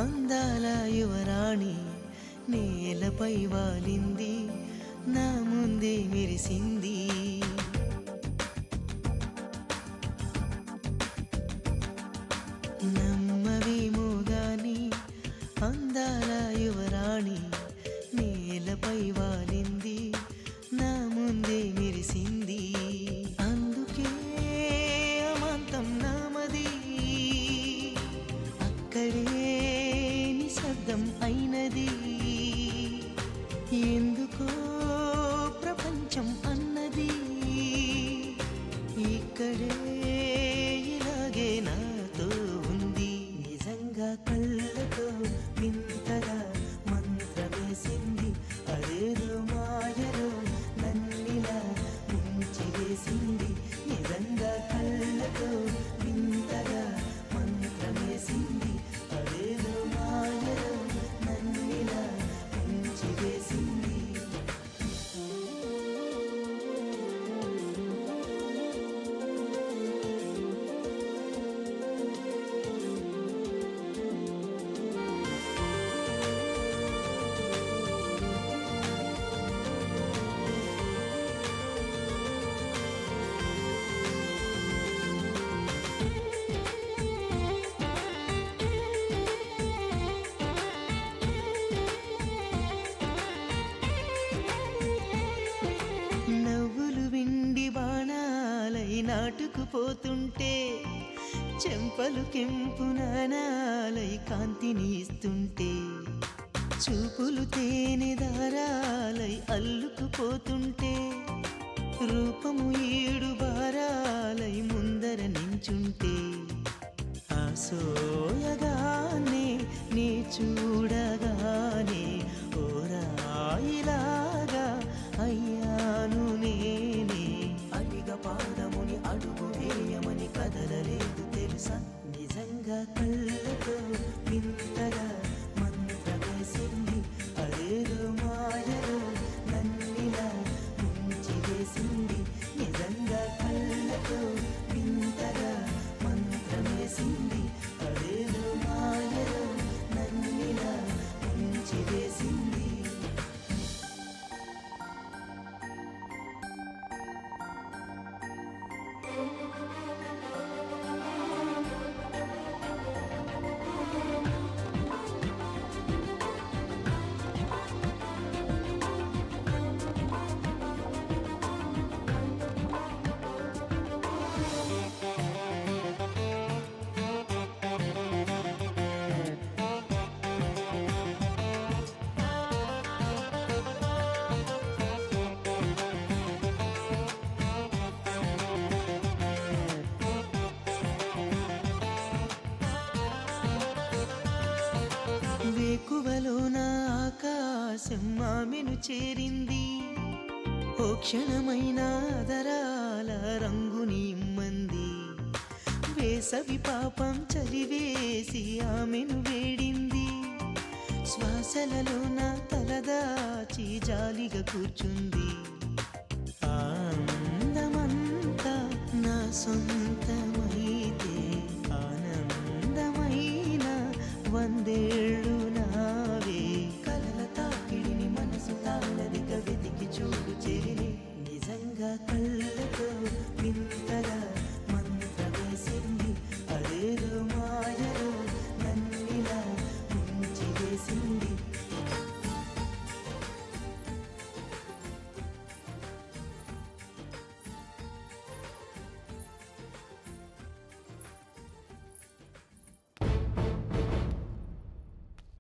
అందాల యువరాణి నేలపై వాలింది, నా ముందే మెరిసింది. నమ్మవేమో గాని అందాల యువరాణి నేలపై వాలింది, నా ముందే మెరిసింది. అందుకే అమాంతం నామది, అక్కడే నిశ్శబ్దం అయినది. ఎందుకో ప్రపంచం అన్నది ఇక్కడే ఇలాగే నాతో ఉంది. నిజంగా కళ్ళతో వింతగా మంత్రమేసింది, అదేదో మాయలో నన్నిలా ముంచివేసింది. నిజంగా కళ్ళతో వింతగా మంత్రమేసింది, అదేదో మాయలో నన్నిలా ముంచివేసింది. నవ్వులు విండి బాణాలై నాటుకుపోతుంటే, చెంపలు కెంపు నాణాలై కాంతిని ఇస్తుంటే, చూపులు తేనె దారాలై అల్లుకుపోతుంటే, రూపము ఏడు బారాలై ముందర నించుంటే, ఆసోయగానే నీ చూడగానే ఓరాయిలాగా అయ్యాను నేనే. అడిగ పాదముని అడుగు వేయమని కదలలేదు తెలుసా. నిజంగా కళ్ళతో వింతగా మంత్రమేసింది, అదేదో మాయలో నన్నిలా ముంచివేసింది. నిజంగా కళ్ళతో వింతగా మంత్రమేసింది, అదేదో మాయలో నన్నిలా ముంచివేసింది. వేకువలోన ఆకాశం ఆమెను చేరింది, ఓ క్షణమైన ఆదరాల రంగుని ఇమ్మంది. వేసవి పాపం చలివేసి ఆమెను వేడింది, శ్వాసలలోన తలదాచి జాలిగా కూర్చుంది. ఆనందమంతా నా సొంతమైతే ఆనందమైన వందేళ్ళ